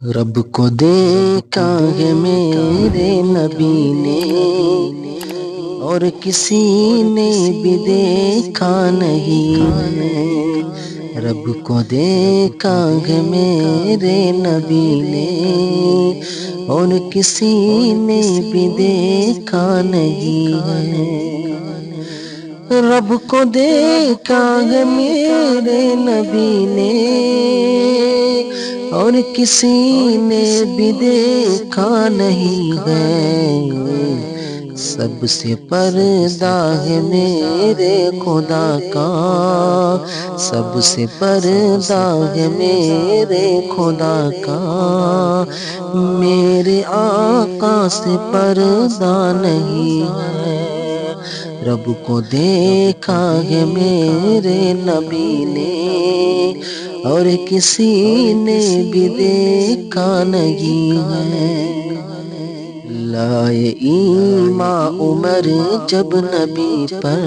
رب کو دیکھا ہے میرے نبی نے، اور کسی نے بھی دیکھا نہیں ہے۔ رب کو دیکھا ہے میرے نبی نے، اور کسی نے بھی دیکھا نہیں ہے۔ رب کو دیکھا ہے میرے نبی نے، اور کسی نے بھی دیکھا نہیں ہے۔ سب سے پردہ ہے میرے خدا کا، سب سے پردہ ہے میرے خدا کا، میرے آقا سے پردہ نہیں ہے۔ رب کو دیکھا ہے میرے نبی نے، اور کسی نے بھی دیکھا نہیں ہے۔ لائے ایمان عمر جب نبی پر،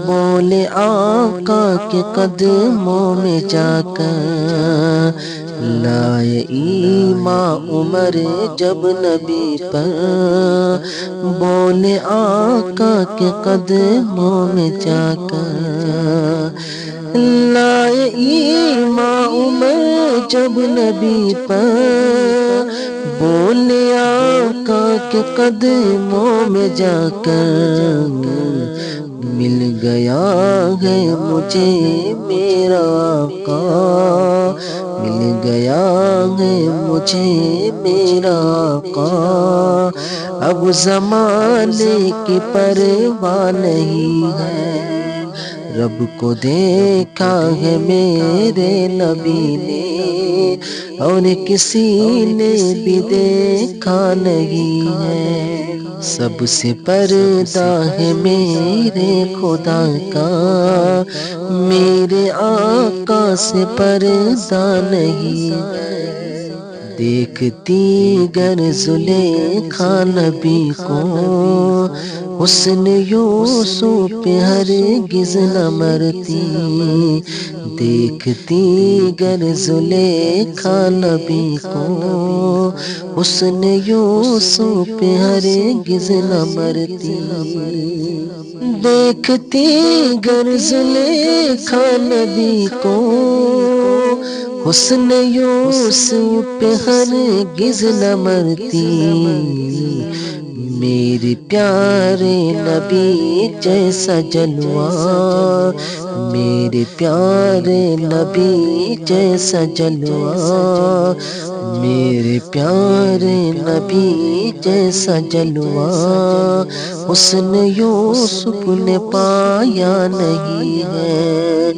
بولے آقا کے قدموں میں جا کر۔ لائے ایمان عمر جب نبی پر، بولے آقا کے قدموں میں جا کر۔ لائے ایمان عمر جب نبی پر، بولے آقا کے قدموں میں جا کر۔ مل گیا ہے مجھے میرا آقا، مل گیا ہے مجھے میرا آقا، اب زمانے کی پرواہ نہیں ہے۔ رب کو دیکھا ہے میرے نبی نے، اور کسی نے بھی دیکھا نہیں ہے۔ سب سے پردہ ہے میرے خدا کا، میرے آقا سے پردہ نہیں ہے۔ دیکھتی گر زلیخا نبی کو، حسن یوسف پہ ہرگز نہ مرتی۔ دیکھتی گر زلیخا نبی کو، حسن یوسف پہ ہرگز نہ مرتی۔ دیکھتی گر زلیخا نبی کو، حسن یوسف پہ ہرگز نہ مرتی۔ میرے پیارے نبی جیسا جلوہ، میرے پیارے نبی جیسا جلوہ، میرے پیارے نبی جیسا جلوہ، حسن یوسف نے پایا نہیں ہے۔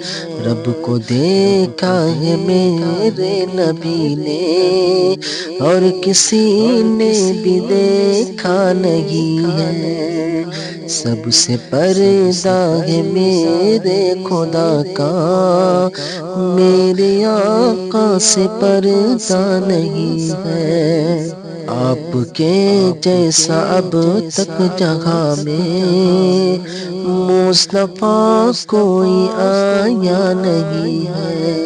رب کو دیکھا ہے میرے نبی نے، اور کسی نے بھی دیکھا نہیں ہے۔ سب سے پردہ ہے میرے خدا کا، میرے آقا سے پردہ نہیں ہے۔ آپ کے جیسا اب تک جہاں میں مصطفیٰ کوئی آیا نہیں ہے۔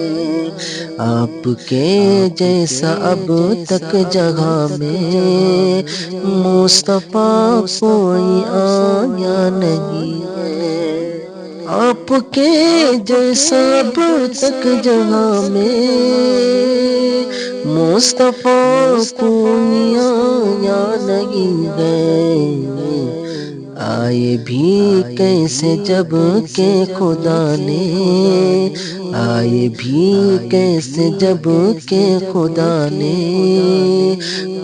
آپ کے جیسا اب تک جہاں میں مصطفیٰ کوئی آیا نہیں ہے۔ آپ کے جیسا اب تک جہاں میں مصطفیٰ کوئی آیا نہیں ہے۔ آئے بھی کیسے جب کہ خدا نے، آئے بھی کیسے جب کہ خدا نے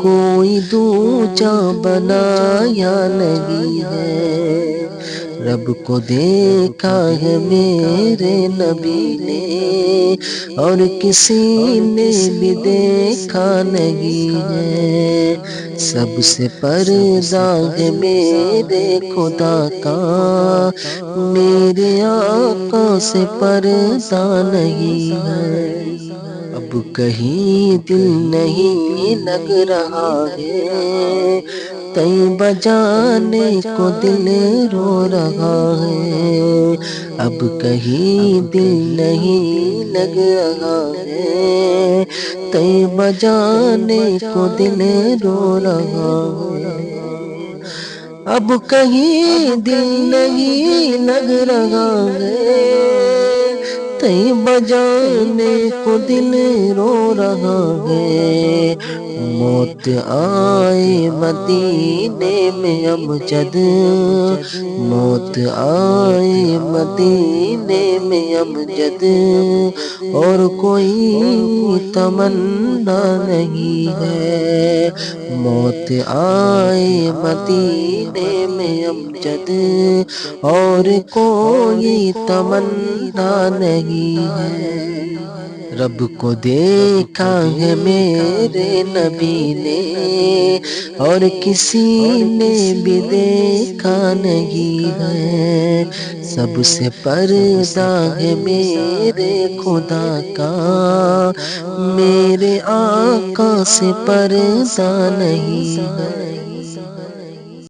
کوئی دوجا بنایا نہیں ہے۔ رب کو دیکھا ہے میرے نبی نے، اور کسی نے بھی دیکھا نہیں ہے۔ سب سے پردہ ہے میرے خدا کا، میرے آقا سے پردہ نہیں ہے۔ اب کہیں دل نہیں لگ رہا ہے، طیبہ جانے کو دل رو رہا ہے، اب کہیں دل نہیں لگ رہا ہے، طیبہ جانے کو دل رو رہا ہے، اب کہیں دل نہیں لگ رہا ہے، طیبہ جانے کو دل رو رہا ہے، موت آئے مدینے میں امجد، موت آئے مدینے میں امجد، اور کوئی تمنا نہیں ہے، موت آئے مدینے میں امجد، اور کوئی تمنا نہیں ہے، رب کو دیکھا ہے میرے نبی نے، اور کسی نے بھی دیکھا نہیں ہے، سب سے پردہ ہے میرے خدا کا، میرے آقا سے پردہ نہیں ہے،